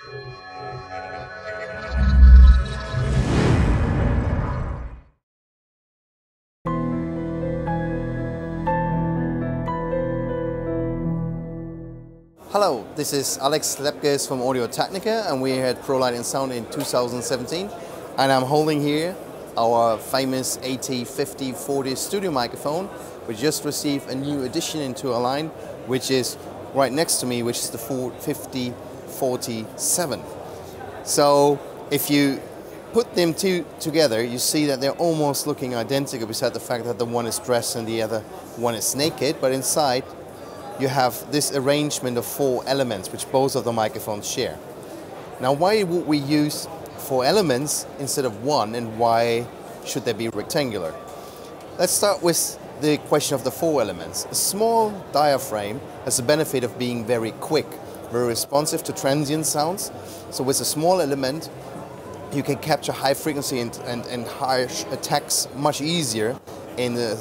Hello, this is Alex Lepkes from Audio-Technica, and we're here at Pro Light & Sound in 2017, and I'm holding here our famous AT5040 studio microphone. We just received a new addition into our line, which is right next to me, which is the 5047. So if you put them two together, you see that they're almost looking identical, besides the fact that the one is dressed and the other one is naked, but inside you have this arrangement of 4 elements, which both of the microphones share. Now, why would we use 4 elements instead of 1, and why should they be rectangular? Let's start with the question of the 4 elements. A small diaphragm has the benefit of being very quick, very responsive to transient sounds. So with a small element, you can capture high frequency and harsh attacks much easier in the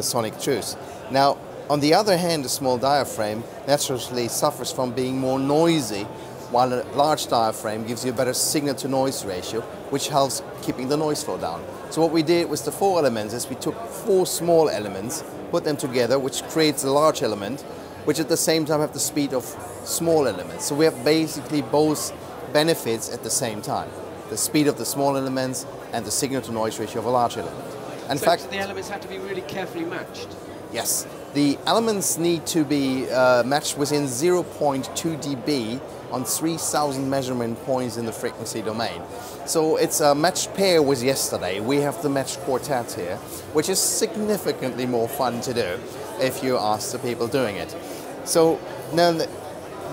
sonic truth. Now, on the other hand, a small diaphragm naturally suffers from being more noisy, while a large diaphragm gives you a better signal-to-noise ratio, which helps keeping the noise flow down. So what we did with the 4 elements is we took 4 small elements, put them together, which creates a large element, which at the same time have the speed of small elements. So we have basically both benefits at the same time: the speed of the small elements and the signal-to-noise ratio of a large element. In fact, the elements have to be really carefully matched. Yes, the elements need to be matched within 0.2 dB on 3,000 measurement points in the frequency domain. So it's a matched pair with yesterday. We have the matched quartet here, which is significantly more fun to do if you ask the people doing it. So now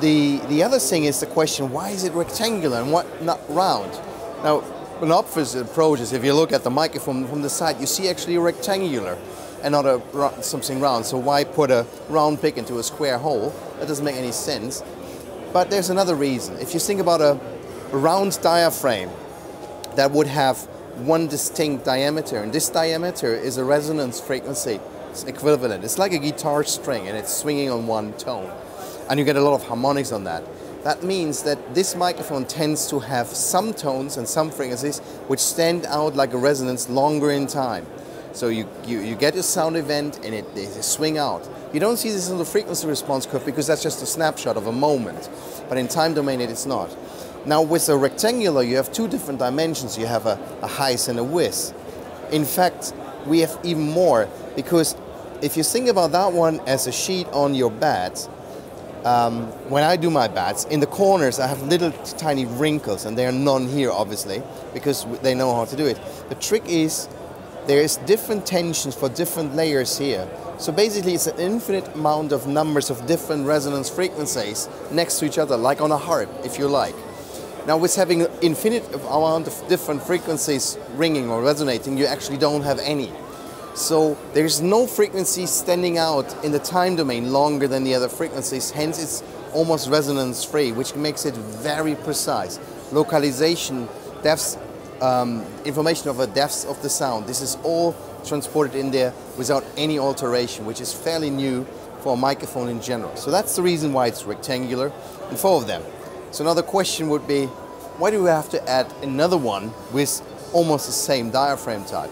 the other thing is the question, why is it rectangular and what not round? Now, an obvious approach is if you look at the microphone from the side, you see actually a rectangular and not something round. So why put a round pick into a square hole? That doesn't make any sense. But there's another reason. If you think about a round diaphragm that would have one distinct diameter, and this diameter is a resonance frequency. It's equivalent. It's like a guitar string, and it's swinging on one tone. And you get a lot of harmonics on that. That means that this microphone tends to have some tones and some frequencies which stand out like a resonance longer in time. So you get a sound event and they swing out. You don't see this on the frequency response curve because that's just a snapshot of a moment. But in time domain it is not. Now with a rectangular you have 2 different dimensions. You have a height and a width. In fact, we have even more, because if you think about that one as a sheet on your bed, when I do my bats, in the corners I have little tiny wrinkles, and there are none here obviously, because they know how to do it. The trick is there is different tensions for different layers here. So basically it's an infinite amount of numbers of different resonance frequencies next to each other, like on a harp, if you like. Now with having an infinite amount of different frequencies ringing or resonating, you actually don't have any. So there's no frequency standing out in the time domain longer than the other frequencies, hence it's almost resonance free, which makes it very precise. Localization, depths, information of the depths of the sound, this is all transported in there without any alteration, which is fairly new for a microphone in general. So that's the reason why it's rectangular, and 4 of them. So another question would be, why do we have to add another one with almost the same diaphragm type?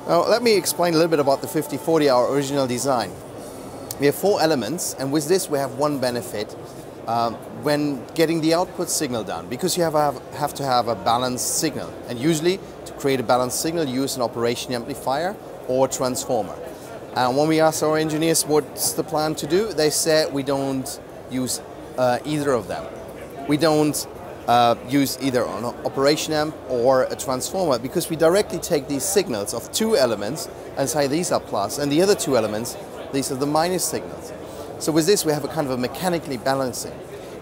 Now let me explain a little bit about the 5040, our original design. We have 4 elements, and with this we have one benefit when getting the output signal down, because you have to have a balanced signal, and usually to create a balanced signal you use an operation amplifier or transformer. And when we asked our engineers what's the plan to do, they said we don't use either of them. We don't use either an operation amp or a transformer, because we directly take these signals of 2 elements and say these are plus, and the other 2 elements, these are the minus signals. So with this we have a kind of a mechanically balancing.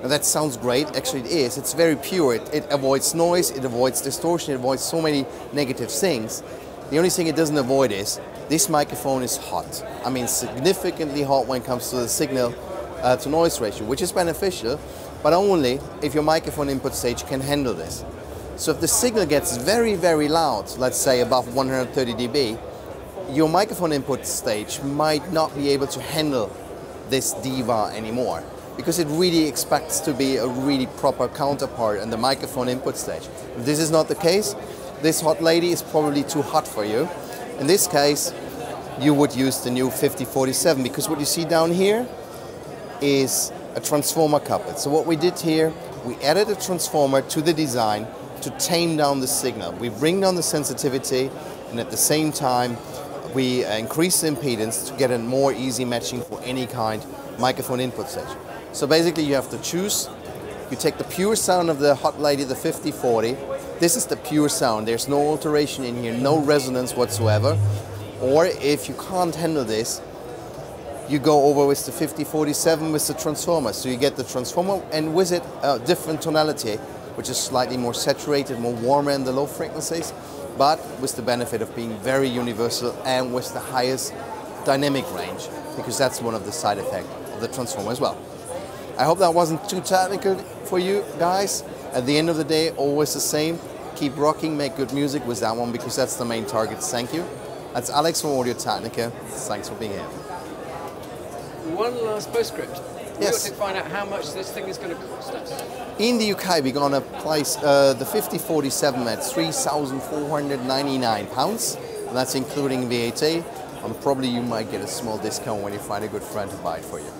Now that sounds great, actually it is. It's very pure, it avoids noise, it avoids distortion, it avoids so many negative things. The only thing it doesn't avoid is this microphone is hot. I mean significantly hot when it comes to the signal to noise ratio, which is beneficial, but only if your microphone input stage can handle this. So if the signal gets very, very loud, let's say above 130 dB, your microphone input stage might not be able to handle this diva anymore. because it really expects to be a really proper counterpart in the microphone input stage. If this is not the case, this hot lady is probably too hot for you. In this case, you would use the new 5047, because what you see down here is a transformer couplet. So what we did here, we added a transformer to the design to tame down the signal. We bring down the sensitivity, and at the same time we increase the impedance to get a more easy matching for any kind microphone input stage. So basically you have to choose. You take the pure sound of the hot lady, the 5040. This is the pure sound. There's no alteration in here, no resonance whatsoever. Or if you can't handle this, you go over with the 5047 with the transformer. So you get the transformer and with it a different tonality, which is slightly more saturated, more warmer in the low frequencies, but with the benefit of being very universal and with the highest dynamic range, because that's one of the side effects of the transformer as well. I hope that wasn't too technical for you guys. At the end of the day, always the same. Keep rocking, make good music with that one, because that's the main target. Thank you. That's Alex from Audio-Technica. Thanks for being here. One last postscript. Yes. We want to find out how much this thing is going to cost us. In the UK, we're going to place the 5047 at £3,499, and that's including VAT. And probably you might get a small discount when you find a good friend to buy it for you.